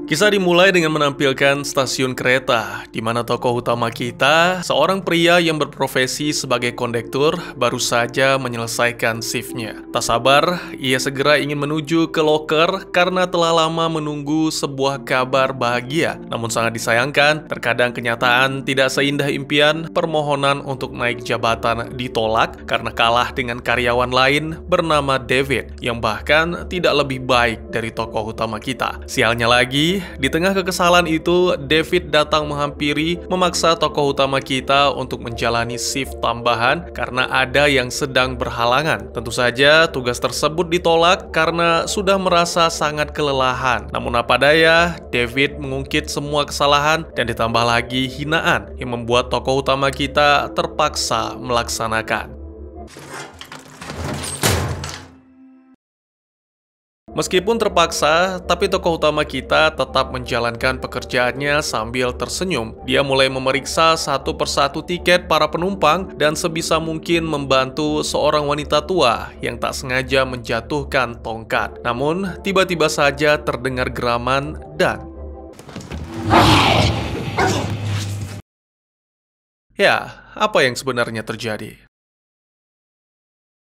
Kisah dimulai dengan menampilkan stasiun kereta, di mana tokoh utama kita, seorang pria yang berprofesi sebagai kondektur, baru saja menyelesaikan shiftnya. Tak sabar, ia segera ingin menuju ke loker karena telah lama menunggu sebuah kabar bahagia. Namun sangat disayangkan, terkadang kenyataan tidak seindah impian. Permohonan untuk naik jabatan ditolak karena kalah dengan karyawan lain bernama David, yang bahkan tidak lebih baik dari tokoh utama kita. Sialnya lagi, di tengah kekesalan itu, David datang menghampiri, memaksa tokoh utama kita untuk menjalani shift tambahan karena ada yang sedang berhalangan. Tentu saja, tugas tersebut ditolak karena sudah merasa sangat kelelahan. Namun apa daya, David mengungkit semua kesalahan dan ditambah lagi hinaan yang membuat tokoh utama kita terpaksa melaksanakan. Meskipun terpaksa, tapi tokoh utama kita tetap menjalankan pekerjaannya sambil tersenyum. Dia mulai memeriksa satu persatu tiket para penumpang dan sebisa mungkin membantu seorang wanita tua yang tak sengaja menjatuhkan tongkat. Namun, tiba-tiba saja terdengar geraman dan... Ya, apa yang sebenarnya terjadi?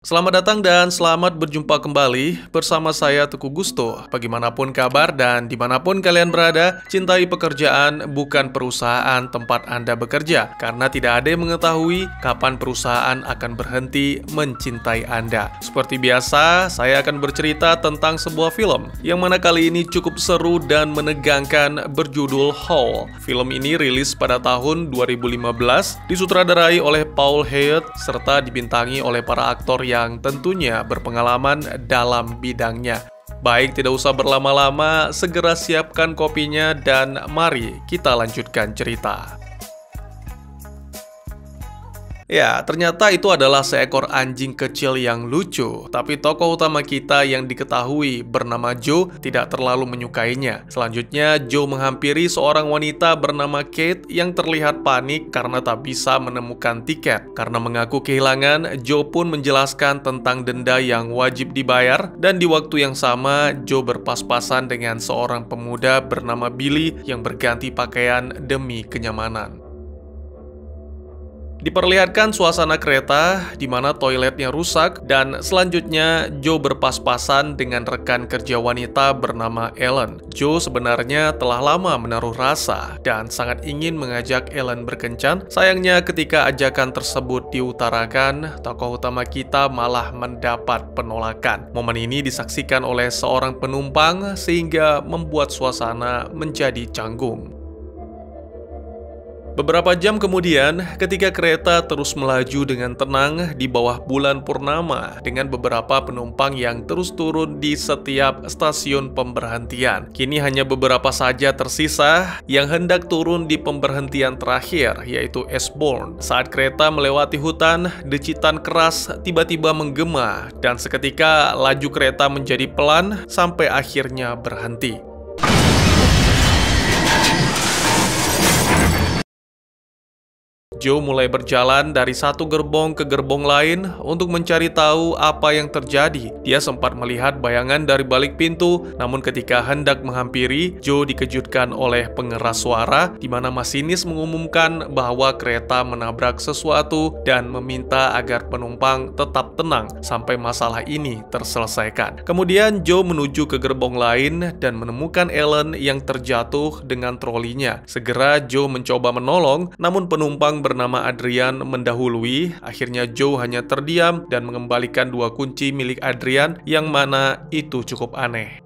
Selamat datang dan selamat berjumpa kembali bersama saya Teguh Gusto. Bagaimanapun kabar dan dimanapun kalian berada, cintai pekerjaan bukan perusahaan tempat Anda bekerja. Karena tidak ada yang mengetahui kapan perusahaan akan berhenti mencintai Anda. Seperti biasa, saya akan bercerita tentang sebuah film yang mana kali ini cukup seru dan menegangkan, berjudul Howl. Film ini rilis pada tahun 2015, disutradarai oleh Paul Head serta dibintangi oleh para aktor yang tentunya berpengalaman dalam bidangnya. Baik, tidak usah berlama-lama, segera siapkan kopinya dan mari kita lanjutkan cerita. Ya, ternyata itu adalah seekor anjing kecil yang lucu. Tapi tokoh utama kita yang diketahui bernama Joe tidak terlalu menyukainya. Selanjutnya, Joe menghampiri seorang wanita bernama Kate yang terlihat panik karena tak bisa menemukan tiket. Karena mengaku kehilangan, Joe pun menjelaskan tentang denda yang wajib dibayar. Dan di waktu yang sama, Joe berpas-pasan dengan seorang pemuda bernama Billy yang berganti pakaian demi kenyamanan. Diperlihatkan suasana kereta di mana toiletnya rusak dan selanjutnya Joe berpas-pasan dengan rekan kerja wanita bernama Ellen. Joe sebenarnya telah lama menaruh rasa dan sangat ingin mengajak Ellen berkencan. Sayangnya ketika ajakan tersebut diutarakan, tokoh utama kita malah mendapat penolakan. Momen ini disaksikan oleh seorang penumpang sehingga membuat suasana menjadi canggung. Beberapa jam kemudian, ketika kereta terus melaju dengan tenang di bawah bulan purnama dengan beberapa penumpang yang terus turun di setiap stasiun pemberhentian. Kini hanya beberapa saja tersisa yang hendak turun di pemberhentian terakhir, yaitu Eastbourne. Saat kereta melewati hutan, decitan keras tiba-tiba menggema dan seketika laju kereta menjadi pelan sampai akhirnya berhenti. Joe mulai berjalan dari satu gerbong ke gerbong lain untuk mencari tahu apa yang terjadi. Dia sempat melihat bayangan dari balik pintu, namun ketika hendak menghampiri, Joe dikejutkan oleh pengeras suara di mana masinis mengumumkan bahwa kereta menabrak sesuatu dan meminta agar penumpang tetap tenang sampai masalah ini terselesaikan. Kemudian Joe menuju ke gerbong lain dan menemukan Ellen yang terjatuh dengan trolinya. Segera Joe mencoba menolong, namun penumpang bernama Adrian mendahului. Akhirnya Joe hanya terdiam dan mengembalikan dua kunci milik Adrian, yang mana itu cukup aneh.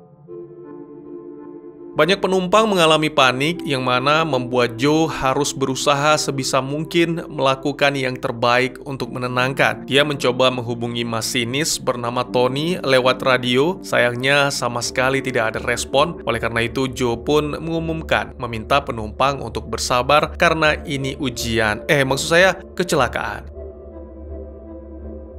Banyak penumpang mengalami panik, yang mana membuat Joe harus berusaha sebisa mungkin melakukan yang terbaik untuk menenangkan. Dia mencoba menghubungi masinis bernama Tony lewat radio. Sayangnya sama sekali tidak ada respon. Oleh karena itu, Joe pun mengumumkan meminta penumpang untuk bersabar karena ini ujian. Maksud saya kecelakaan.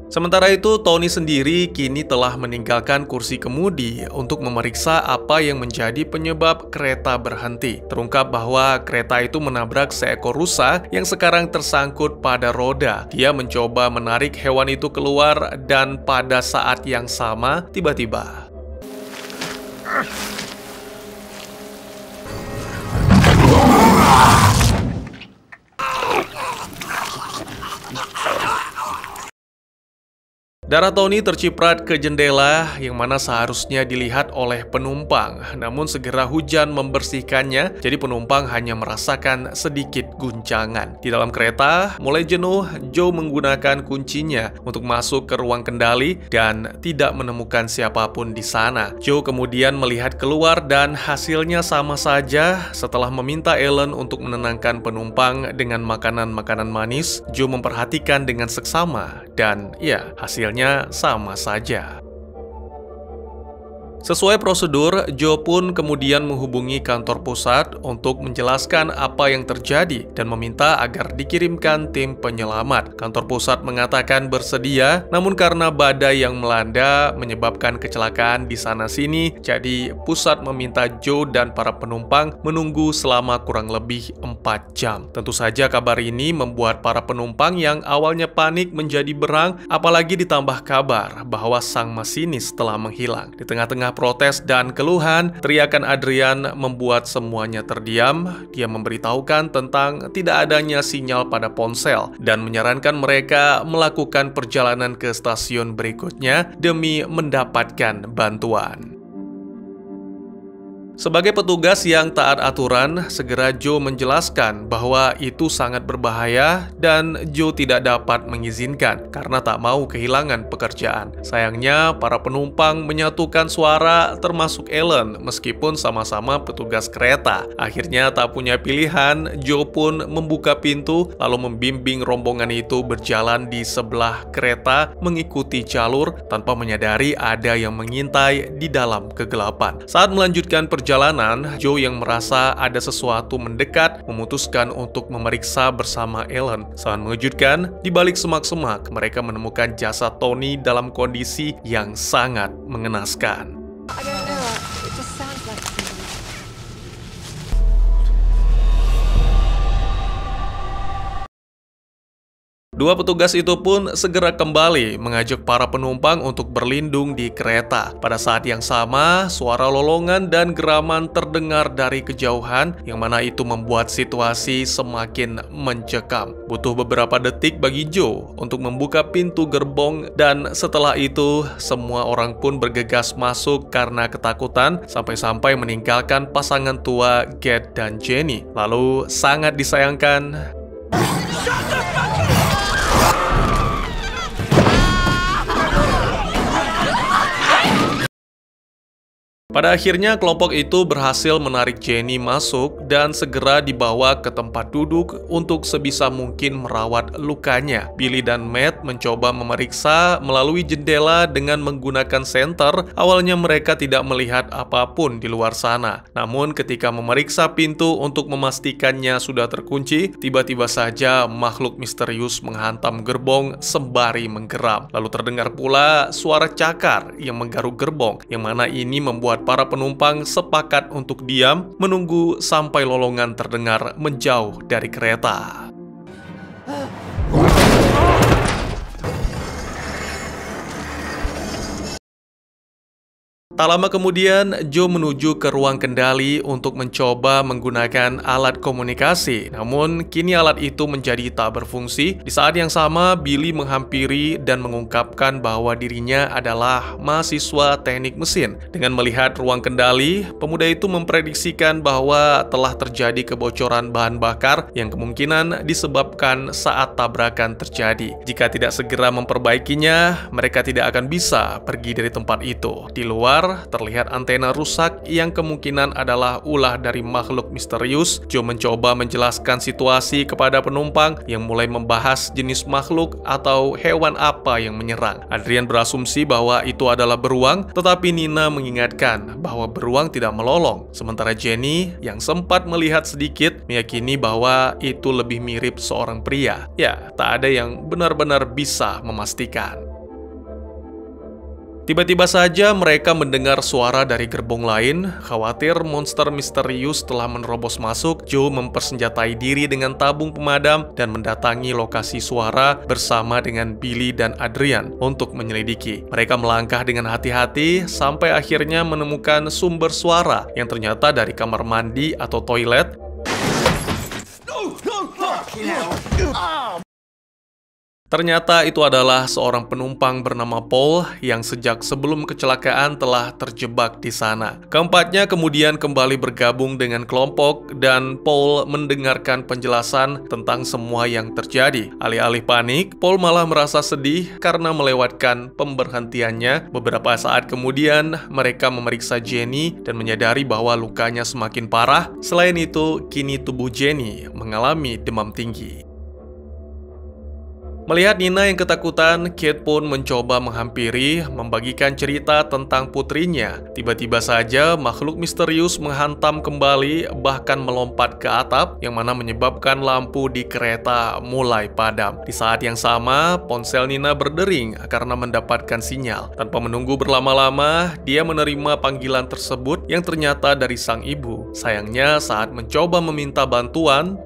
Sementara itu, Tony sendiri kini telah meninggalkan kursi kemudi untuk memeriksa apa yang menjadi penyebab kereta berhenti. Terungkap bahwa kereta itu menabrak seekor rusa yang sekarang tersangkut pada roda. Dia mencoba menarik hewan itu keluar dan pada saat yang sama, tiba-tiba Darah Tony terciprat ke jendela yang mana seharusnya dilihat oleh penumpang. Namun segera hujan membersihkannya, jadi penumpang hanya merasakan sedikit guncangan. Di dalam kereta, mulai jenuh, Joe menggunakan kuncinya untuk masuk ke ruang kendali dan tidak menemukan siapapun di sana. Joe kemudian melihat keluar dan hasilnya sama saja. Setelah meminta Ellen untuk menenangkan penumpang dengan makanan-makanan manis, Joe memperhatikan dengan seksama dan ya, hasilnya sama saja. Sesuai prosedur, Joe pun kemudian menghubungi kantor pusat untuk menjelaskan apa yang terjadi dan meminta agar dikirimkan tim penyelamat. Kantor pusat mengatakan bersedia, namun karena badai yang melanda menyebabkan kecelakaan di sana-sini, jadi pusat meminta Joe dan para penumpang menunggu selama kurang lebih 4 jam. Tentu saja kabar ini membuat para penumpang yang awalnya panik menjadi berang, apalagi ditambah kabar bahwa sang masinis telah menghilang. Di tengah-tengah protes dan keluhan, teriakan Adrian membuat semuanya terdiam. Dia memberitahukan tentang tidak adanya sinyal pada ponsel dan menyarankan mereka melakukan perjalanan ke stasiun berikutnya demi mendapatkan bantuan. Sebagai petugas yang taat aturan, segera Joe menjelaskan bahwa itu sangat berbahaya dan Joe tidak dapat mengizinkan karena tak mau kehilangan pekerjaan. Sayangnya, para penumpang menyatukan suara termasuk Ellen meskipun sama-sama petugas kereta. Akhirnya tak punya pilihan, Joe pun membuka pintu lalu membimbing rombongan itu berjalan di sebelah kereta mengikuti jalur tanpa menyadari ada yang mengintai di dalam kegelapan. Saat melanjutkan perjalanan, Joe yang merasa ada sesuatu mendekat memutuskan untuk memeriksa bersama Ellen. Sangat mengejutkan, di balik semak-semak mereka menemukan jasad Tony dalam kondisi yang sangat mengenaskan. Dua petugas itu pun segera kembali mengajak para penumpang untuk berlindung di kereta. Pada saat yang sama, suara lolongan dan geraman terdengar dari kejauhan, yang mana itu membuat situasi semakin mencekam. Butuh beberapa detik bagi Joe untuk membuka pintu gerbong, dan setelah itu semua orang pun bergegas masuk karena ketakutan, sampai-sampai meninggalkan pasangan tua Ged dan Jenny. Lalu sangat disayangkan, pada akhirnya, kelompok itu berhasil menarik Jenny masuk dan segera dibawa ke tempat duduk untuk sebisa mungkin merawat lukanya. Billy dan Matt mencoba memeriksa melalui jendela dengan menggunakan senter. Awalnya mereka tidak melihat apapun di luar sana. Namun ketika memeriksa pintu untuk memastikannya sudah terkunci, tiba-tiba saja makhluk misterius menghantam gerbong sembari menggeram. Lalu terdengar pula suara cakar yang menggaruk gerbong, yang mana ini membuat para penumpang sepakat untuk diam, menunggu sampai lolongan terdengar menjauh dari kereta. Tak lama kemudian, Joe menuju ke ruang kendali untuk mencoba menggunakan alat komunikasi. Namun, kini alat itu menjadi tak berfungsi. Di saat yang sama, Billy menghampiri dan mengungkapkan bahwa dirinya adalah mahasiswa teknik mesin. Dengan melihat ruang kendali, pemuda itu memprediksikan bahwa telah terjadi kebocoran bahan bakar yang kemungkinan disebabkan saat tabrakan terjadi. Jika tidak segera memperbaikinya, mereka tidak akan bisa pergi dari tempat itu. Di luar, terlihat antena rusak yang kemungkinan adalah ulah dari makhluk misterius. Joe mencoba menjelaskan situasi kepada penumpang yang mulai membahas jenis makhluk atau hewan apa yang menyerang. Adrian berasumsi bahwa itu adalah beruang, tetapi Nina mengingatkan bahwa beruang tidak melolong. Sementara Jenny yang sempat melihat sedikit meyakini bahwa itu lebih mirip seorang pria. Ya, tak ada yang benar-benar bisa memastikan. Tiba-tiba saja mereka mendengar suara dari gerbong lain. Khawatir monster misterius telah menerobos masuk, Joe mempersenjatai diri dengan tabung pemadam dan mendatangi lokasi suara bersama dengan Billy dan Adrian untuk menyelidiki. Mereka melangkah dengan hati-hati sampai akhirnya menemukan sumber suara yang ternyata dari kamar mandi atau toilet. Ternyata itu adalah seorang penumpang bernama Paul yang sejak sebelum kecelakaan telah terjebak di sana. Keempatnya kemudian kembali bergabung dengan kelompok dan Paul mendengarkan penjelasan tentang semua yang terjadi. Alih-alih panik, Paul malah merasa sedih karena melewatkan pemberhentiannya. Beberapa saat kemudian, mereka memeriksa Jenny dan menyadari bahwa lukanya semakin parah. Selain itu, kini tubuh Jenny mengalami demam tinggi. Melihat Nina yang ketakutan, Kate pun mencoba menghampiri, membagikan cerita tentang putrinya. Tiba-tiba saja, makhluk misterius menghantam kembali, bahkan melompat ke atap, yang mana menyebabkan lampu di kereta mulai padam. Di saat yang sama, ponsel Nina berdering karena mendapatkan sinyal. Tanpa menunggu berlama-lama, dia menerima panggilan tersebut yang ternyata dari sang ibu. Sayangnya, saat mencoba meminta bantuan,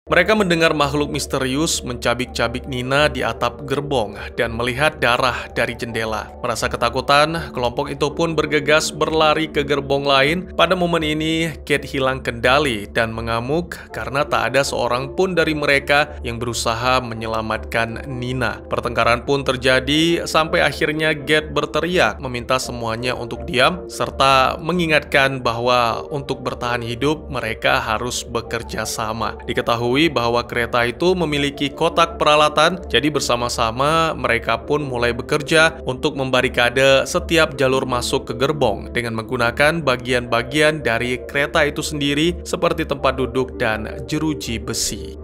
mereka mendengar makhluk misterius mencabik-cabik Nina di atap gerbong dan melihat darah dari jendela. Merasa ketakutan, kelompok itu pun bergegas berlari ke gerbong lain. Pada momen ini, Kate hilang kendali dan mengamuk karena tak ada seorang pun dari mereka yang berusaha menyelamatkan Nina. Pertengkaran pun terjadi sampai akhirnya Kate berteriak meminta semuanya untuk diam serta mengingatkan bahwa untuk bertahan hidup mereka harus bekerja sama. Diketahui bahwa kereta itu memiliki kotak peralatan, jadi bersama-sama mereka pun mulai bekerja untuk membarikade setiap jalur masuk ke gerbong dengan menggunakan bagian-bagian dari kereta itu sendiri seperti tempat duduk dan jeruji besi.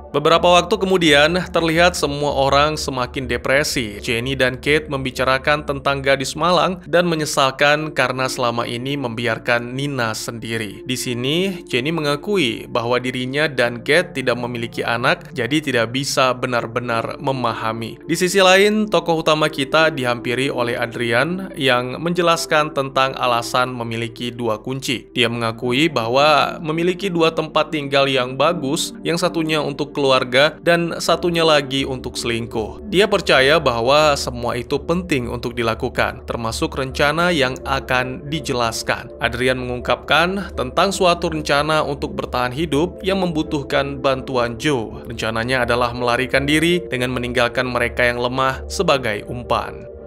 Beberapa waktu kemudian, terlihat semua orang semakin depresi. Jenny dan Kate membicarakan tentang gadis malang dan menyesalkan karena selama ini membiarkan Nina sendiri. Di sini, Jenny mengakui bahwa dirinya dan Kate tidak memiliki anak, jadi tidak bisa benar-benar memahami. Di sisi lain, tokoh utama kita dihampiri oleh Adrian yang menjelaskan tentang alasan memiliki dua kunci. Dia mengakui bahwa memiliki dua tempat tinggal yang bagus, yang satunya untuk keluarga dan satunya lagi untuk selingkuh. Dia percaya bahwa semua itu penting untuk dilakukan, termasuk rencana yang akan dijelaskan. Adrian mengungkapkan tentang suatu rencana untuk bertahan hidup yang membutuhkan bantuan Joe. Rencananya adalah melarikan diri dengan meninggalkan mereka yang lemah sebagai umpan.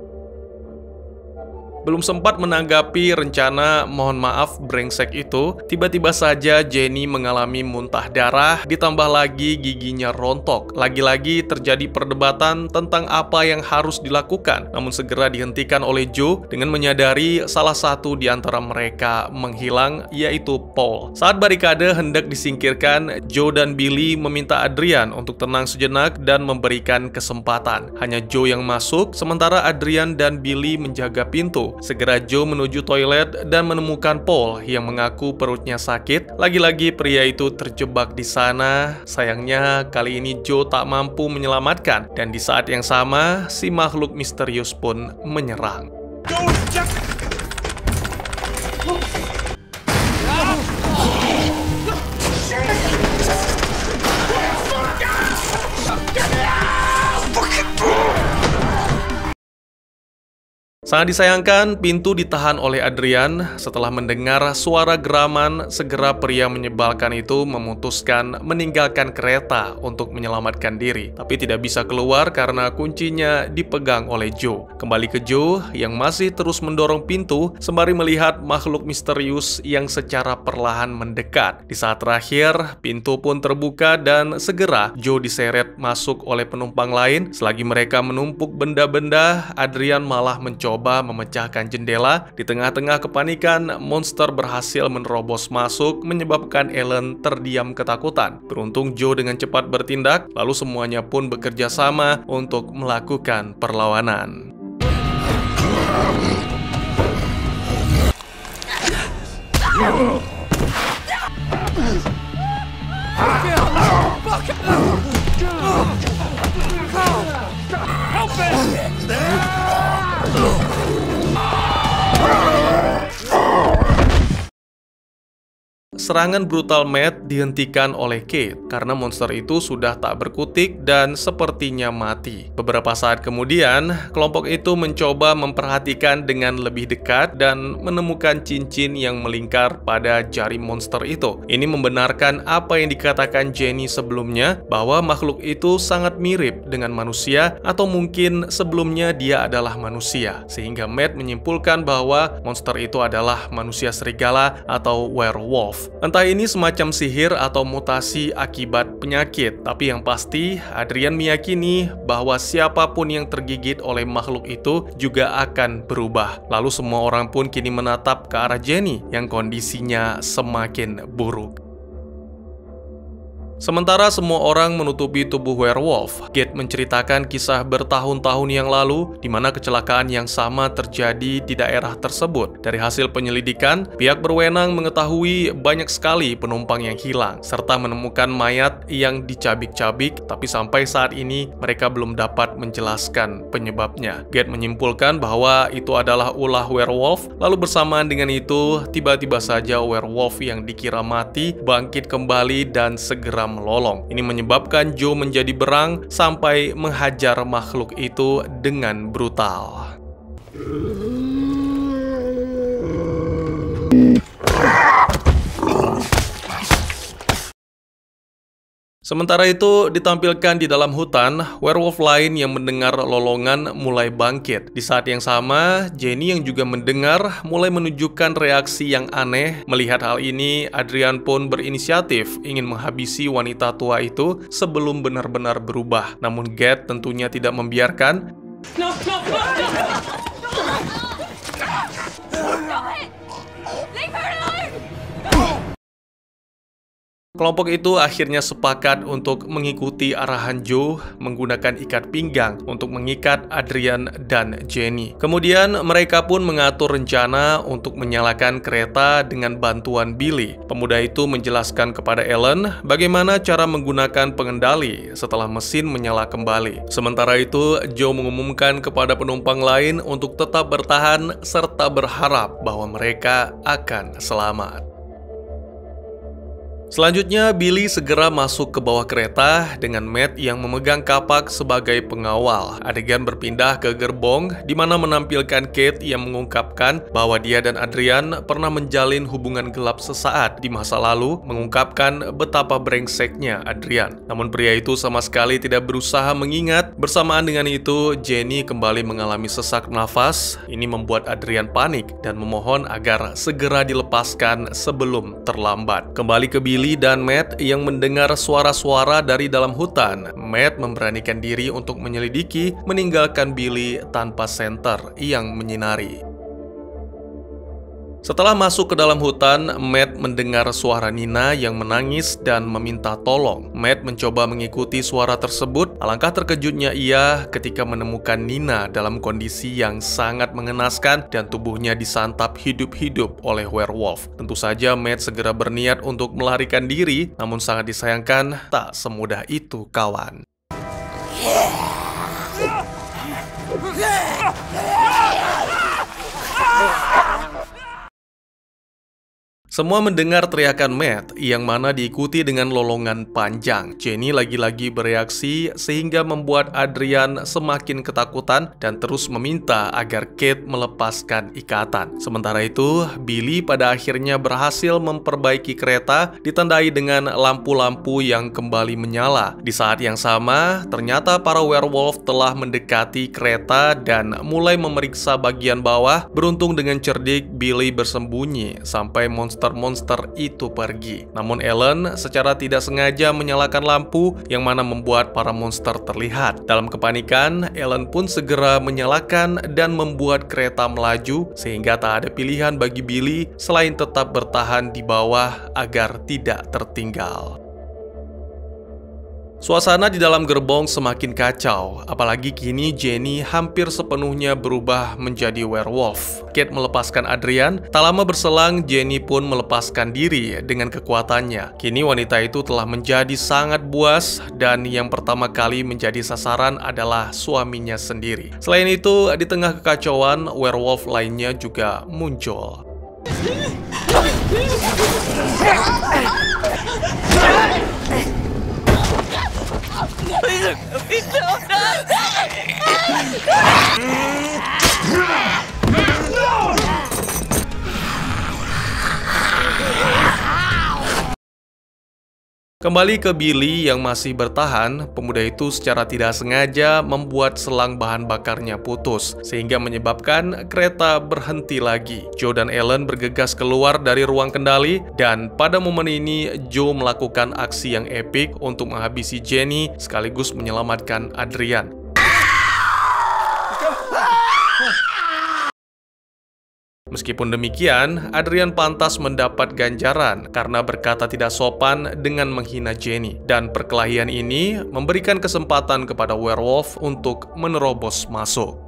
Belum sempat menanggapi rencana mohon maaf brengsek itu, tiba-tiba saja Jenny mengalami muntah darah, ditambah lagi giginya rontok. Lagi-lagi terjadi perdebatan tentang apa yang harus dilakukan, namun segera dihentikan oleh Joe dengan menyadari salah satu di antara mereka menghilang, yaitu Paul. Saat barikade hendak disingkirkan, Joe dan Billy meminta Adrian untuk tenang sejenak dan memberikan kesempatan. Hanya Joe yang masuk, sementara Adrian dan Billy menjaga pintu. Segera Joe menuju toilet dan menemukan Paul yang mengaku perutnya sakit. Lagi-lagi pria itu terjebak di sana. Sayangnya kali ini Joe tak mampu menyelamatkan, dan di saat yang sama si makhluk misterius pun menyerang. Sangat disayangkan, pintu ditahan oleh Adrian. Setelah mendengar suara geraman, segera pria menyebalkan itu memutuskan meninggalkan kereta untuk menyelamatkan diri. Tapi tidak bisa keluar karena kuncinya dipegang oleh Joe. Kembali ke Joe yang masih terus mendorong pintu sembari melihat makhluk misterius yang secara perlahan mendekat. Di saat terakhir, pintu pun terbuka dan segera Joe diseret masuk oleh penumpang lain. Selagi mereka menumpuk benda-benda, Adrian malah mencoba memecahkan jendela. Di tengah-tengah kepanikan, monster berhasil menerobos masuk, menyebabkan Ellen terdiam ketakutan. Beruntung Joe dengan cepat bertindak, lalu semuanya pun bekerja sama untuk melakukan perlawanan. serangan brutal Matt dihentikan oleh Kate karena monster itu sudah tak berkutik dan sepertinya mati. Beberapa saat kemudian, kelompok itu mencoba memperhatikan dengan lebih dekat dan menemukan cincin yang melingkar pada jari monster itu. Ini membenarkan apa yang dikatakan Jenny sebelumnya, bahwa makhluk itu sangat mirip dengan manusia atau mungkin sebelumnya dia adalah manusia. Sehingga Matt menyimpulkan bahwa monster itu adalah manusia serigala atau werewolf. Entah ini semacam sihir atau mutasi akibat penyakit, tapi yang pasti Adrian meyakini bahwa siapapun yang tergigit oleh makhluk itu juga akan berubah. Lalu semua orang pun kini menatap ke arah Jenny yang kondisinya semakin buruk. Sementara semua orang menutupi tubuh werewolf, Kate menceritakan kisah bertahun-tahun yang lalu di mana kecelakaan yang sama terjadi di daerah tersebut. Dari hasil penyelidikan, pihak berwenang mengetahui banyak sekali penumpang yang hilang, serta menemukan mayat yang dicabik-cabik, tapi sampai saat ini mereka belum dapat menjelaskan penyebabnya. Kate menyimpulkan bahwa itu adalah ulah werewolf, lalu bersamaan dengan itu, tiba-tiba saja werewolf yang dikira mati bangkit kembali dan segera melolong. Ini menyebabkan Joe menjadi berang sampai menghajar makhluk itu dengan brutal. Sementara itu, ditampilkan di dalam hutan, werewolf lain yang mendengar lolongan mulai bangkit. Di saat yang sama, Jenny yang juga mendengar mulai menunjukkan reaksi yang aneh. Melihat hal ini, Adrian pun berinisiatif ingin menghabisi wanita tua itu sebelum benar-benar berubah. Namun Kate tentunya tidak membiarkan. No! Stop it! Leave her alone! Kelompok itu akhirnya sepakat untuk mengikuti arahan Joe menggunakan ikat pinggang untuk mengikat Adrian dan Jenny. Kemudian mereka pun mengatur rencana untuk menyalakan kereta dengan bantuan Billy. Pemuda itu menjelaskan kepada Ellen bagaimana cara menggunakan pengendali setelah mesin menyala kembali. Sementara itu, Joe mengumumkan kepada penumpang lain untuk tetap bertahan serta berharap bahwa mereka akan selamat. Selanjutnya, Billy segera masuk ke bawah kereta dengan Matt yang memegang kapak sebagai pengawal. Adegan berpindah ke gerbong, di mana menampilkan Kate yang mengungkapkan bahwa dia dan Adrian pernah menjalin hubungan gelap sesaat di masa lalu, mengungkapkan betapa brengseknya Adrian. Namun pria itu sama sekali tidak berusaha mengingat. Bersamaan dengan itu, Jenny kembali mengalami sesak nafas. Ini membuat Adrian panik dan memohon agar segera dilepaskan sebelum terlambat. Kembali ke Billy dan Matt yang mendengar suara-suara dari dalam hutan. Matt memberanikan diri untuk menyelidiki, meninggalkan Billy tanpa senter yang menyinari. Setelah masuk ke dalam hutan, Matt mendengar suara Nina yang menangis dan meminta tolong. Matt mencoba mengikuti suara tersebut. Alangkah terkejutnya ia ketika menemukan Nina dalam kondisi yang sangat mengenaskan dan tubuhnya disantap hidup-hidup oleh werewolf. Tentu saja Matt segera berniat untuk melarikan diri, namun sangat disayangkan tak semudah itu, kawan. Semua mendengar teriakan Matt, yang mana diikuti dengan lolongan panjang. Jenny lagi-lagi bereaksi sehingga membuat Adrian semakin ketakutan dan terus meminta agar Kate melepaskan ikatan. Sementara itu, Billy pada akhirnya berhasil memperbaiki kereta, ditandai dengan lampu-lampu yang kembali menyala. Di saat yang sama, ternyata para werewolf telah mendekati kereta dan mulai memeriksa bagian bawah. Beruntung dengan cerdik, Billy bersembunyi sampai monster itu pergi. Namun Ellen secara tidak sengaja menyalakan lampu yang mana membuat para monster terlihat. Dalam kepanikan, Ellen pun segera menyalakan dan membuat kereta melaju sehingga tak ada pilihan bagi Billy selain tetap bertahan di bawah agar tidak tertinggal. Suasana di dalam gerbong semakin kacau, apalagi kini Jenny hampir sepenuhnya berubah menjadi werewolf. Kate melepaskan Adrian, tak lama berselang Jenny pun melepaskan diri dengan kekuatannya. Kini wanita itu telah menjadi sangat buas dan yang pertama kali menjadi sasaran adalah suaminya sendiri. Selain itu, di tengah kekacauan, werewolf lainnya juga muncul. Kembali ke Billy yang masih bertahan, pemuda itu secara tidak sengaja membuat selang bahan bakarnya putus, sehingga menyebabkan kereta berhenti lagi. Joe dan Ellen bergegas keluar dari ruang kendali, dan pada momen ini Joe melakukan aksi yang epik untuk menghabisi Jenny sekaligus menyelamatkan Adrian. Meskipun demikian, Adrian pantas mendapat ganjaran karena berkata tidak sopan dengan menghina Jenny. Dan perkelahian ini memberikan kesempatan kepada werewolf untuk menerobos masuk.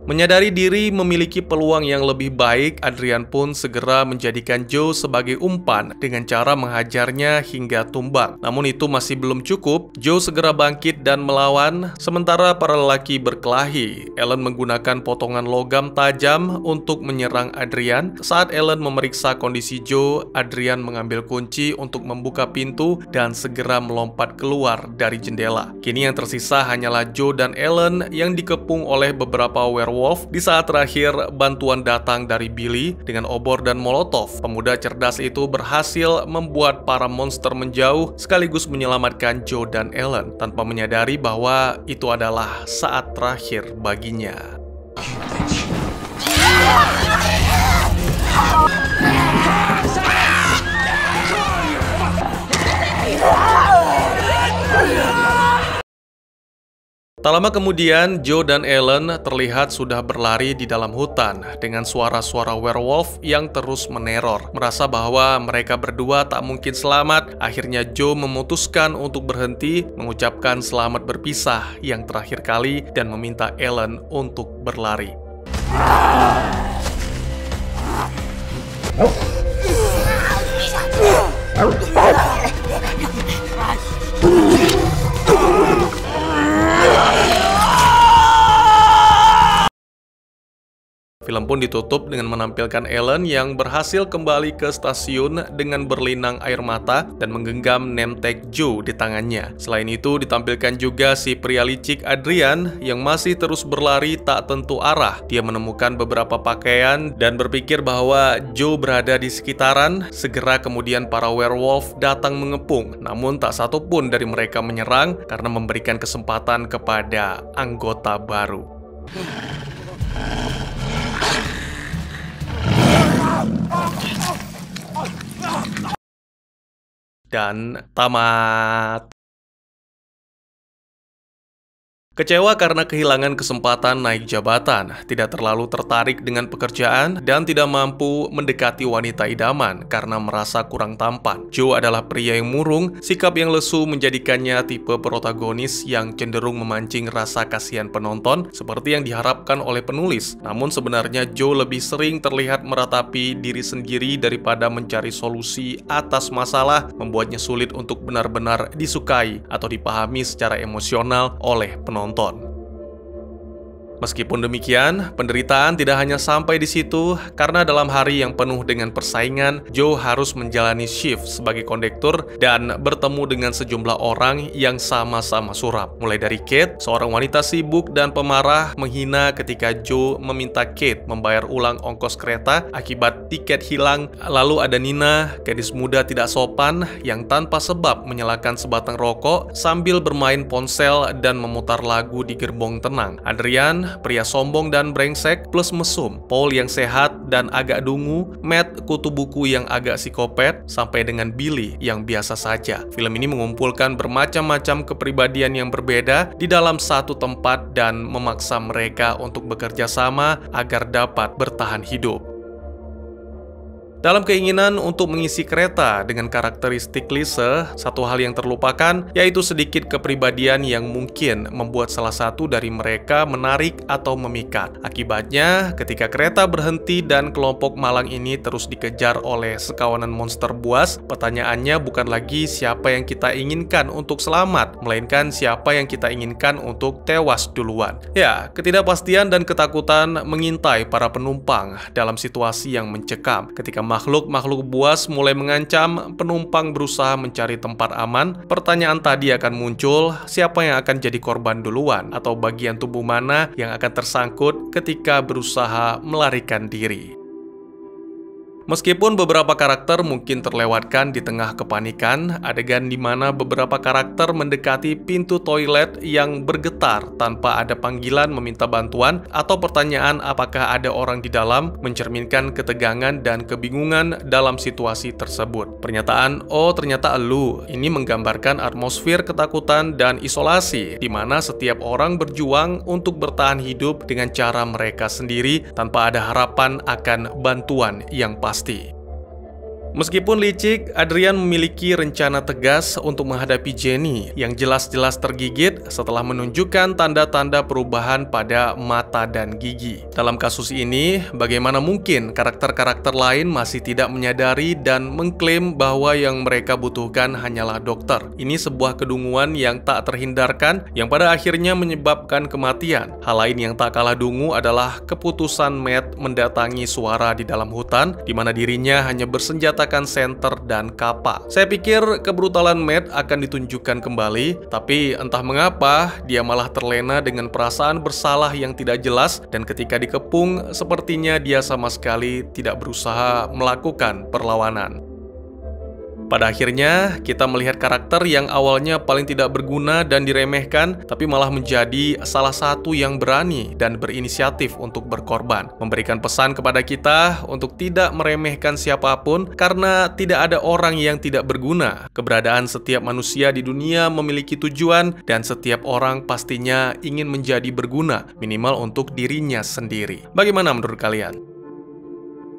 Menyadari diri memiliki peluang yang lebih baik, Adrian pun segera menjadikan Joe sebagai umpan dengan cara menghajarnya hingga tumbang. Namun itu masih belum cukup, Joe segera bangkit dan melawan, sementara para lelaki berkelahi. Ellen menggunakan potongan logam tajam untuk menyerang Adrian. Saat Ellen memeriksa kondisi Joe, Adrian mengambil kunci untuk membuka pintu dan segera melompat keluar dari jendela. Kini yang tersisa hanyalah Joe dan Ellen yang dikepung oleh beberapa werewolf. Di saat terakhir, bantuan datang dari Billy dengan obor dan molotov. Pemuda cerdas itu berhasil membuat para monster menjauh sekaligus menyelamatkan Joe dan Ellen tanpa menyadari bahwa itu adalah saat terakhir baginya. Tak lama kemudian, Joe dan Ellen terlihat sudah berlari di dalam hutan dengan suara-suara werewolf yang terus meneror. Merasa bahwa mereka berdua tak mungkin selamat, akhirnya Joe memutuskan untuk berhenti, mengucapkan selamat berpisah yang terakhir kali dan meminta Ellen untuk berlari. Film pun ditutup dengan menampilkan Ellen yang berhasil kembali ke stasiun dengan berlinang air mata dan menggenggam name tag Joe di tangannya. Selain itu, ditampilkan juga si pria licik Adrian yang masih terus berlari tak tentu arah. Dia menemukan beberapa pakaian dan berpikir bahwa Joe berada di sekitaran. Segera kemudian para werewolf datang mengepung. Namun tak satu pun dari mereka menyerang karena memberikan kesempatan kepada anggota baru. Dan tamat. Kecewa karena kehilangan kesempatan naik jabatan, tidak terlalu tertarik dengan pekerjaan, dan tidak mampu mendekati wanita idaman karena merasa kurang tampan. Joe adalah pria yang murung, sikap yang lesu menjadikannya tipe protagonis yang cenderung memancing rasa kasihan penonton seperti yang diharapkan oleh penulis. Namun sebenarnya Joe lebih sering terlihat meratapi diri sendiri daripada mencari solusi atas masalah, membuatnya sulit untuk benar-benar disukai atau dipahami secara emosional oleh penonton. Meskipun demikian, penderitaan tidak hanya sampai di situ, karena dalam hari yang penuh dengan persaingan, Joe harus menjalani shift sebagai kondektur dan bertemu dengan sejumlah orang yang sama-sama suram. Mulai dari Kate, seorang wanita sibuk dan pemarah, menghina ketika Joe meminta Kate membayar ulang ongkos kereta akibat tiket hilang. Lalu ada Nina, gadis muda tidak sopan yang tanpa sebab menyalakan sebatang rokok sambil bermain ponsel dan memutar lagu di gerbong tenang. Adrian, pria sombong dan brengsek plus mesum. Paul yang sehat dan agak dungu. Matt, kutu buku yang agak psikopat, sampai dengan Billy yang biasa saja. Film ini mengumpulkan bermacam-macam kepribadian yang berbeda di dalam satu tempat dan memaksa mereka untuk bekerja sama agar dapat bertahan hidup. Dalam keinginan untuk mengisi kereta dengan karakteristik klise, satu hal yang terlupakan yaitu sedikit kepribadian yang mungkin membuat salah satu dari mereka menarik atau memikat. Akibatnya, ketika kereta berhenti dan kelompok malang ini terus dikejar oleh sekawanan monster buas, pertanyaannya bukan lagi siapa yang kita inginkan untuk selamat, melainkan siapa yang kita inginkan untuk tewas duluan. Ya, ketidakpastian dan ketakutan mengintai para penumpang dalam situasi yang mencekam ketika makhluk-makhluk buas mulai mengancam, penumpang berusaha mencari tempat aman. Pertanyaan tadi akan muncul, siapa yang akan jadi korban duluan atau bagian tubuh mana yang akan tersangkut ketika berusaha melarikan diri. Meskipun beberapa karakter mungkin terlewatkan di tengah kepanikan, adegan di mana beberapa karakter mendekati pintu toilet yang bergetar tanpa ada panggilan meminta bantuan atau pertanyaan apakah ada orang di dalam mencerminkan ketegangan dan kebingungan dalam situasi tersebut. Pernyataan, "Oh ternyata elu," ini menggambarkan atmosfer ketakutan dan isolasi di mana setiap orang berjuang untuk bertahan hidup dengan cara mereka sendiri tanpa ada harapan akan bantuan yang pasti. Meskipun licik, Adrian memiliki rencana tegas untuk menghadapi Jenny yang jelas-jelas tergigit setelah menunjukkan tanda-tanda perubahan pada mata dan gigi. Dalam kasus ini, bagaimana mungkin karakter-karakter lain masih tidak menyadari dan mengklaim bahwa yang mereka butuhkan hanyalah dokter? Ini sebuah kedunguan yang tak terhindarkan yang pada akhirnya menyebabkan kematian. Hal lain yang tak kalah dungu adalah keputusan Matt mendatangi Suara di dalam hutan, di mana dirinya hanya bersenjata senter dan kapa. Saya pikir kebrutalan Matt akan ditunjukkan kembali, tapi entah mengapa dia malah terlena dengan perasaan bersalah yang tidak jelas, dan ketika dikepung sepertinya dia sama sekali tidak berusaha melakukan perlawanan. Pada akhirnya, kita melihat karakter yang awalnya paling tidak berguna dan diremehkan, tapi malah menjadi salah satu yang berani dan berinisiatif untuk berkorban. Memberikan pesan kepada kita untuk tidak meremehkan siapapun, karena tidak ada orang yang tidak berguna. Keberadaan setiap manusia di dunia memiliki tujuan, dan setiap orang pastinya ingin menjadi berguna, minimal untuk dirinya sendiri. Bagaimana menurut kalian?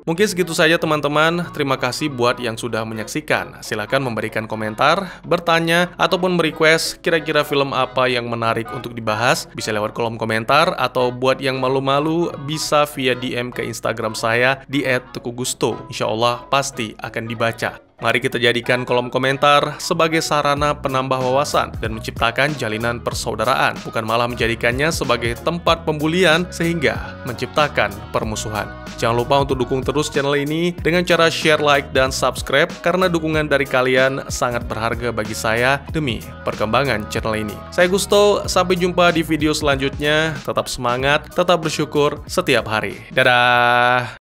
Mungkin segitu saja teman-teman, terima kasih buat yang sudah menyaksikan. Silahkan memberikan komentar, bertanya, ataupun merequest kira-kira film apa yang menarik untuk dibahas. Bisa lewat kolom komentar, atau buat yang malu-malu bisa via DM ke Instagram saya di @teguhgusto. Insya Allah pasti akan dibaca. Mari kita jadikan kolom komentar sebagai sarana penambah wawasan dan menciptakan jalinan persaudaraan, bukan malah menjadikannya sebagai tempat pembulian sehingga menciptakan permusuhan. Jangan lupa untuk dukung terus channel ini dengan cara share, like, dan subscribe, karena dukungan dari kalian sangat berharga bagi saya demi perkembangan channel ini. Saya Gusto, sampai jumpa di video selanjutnya. Tetap semangat, tetap bersyukur setiap hari. Dadah!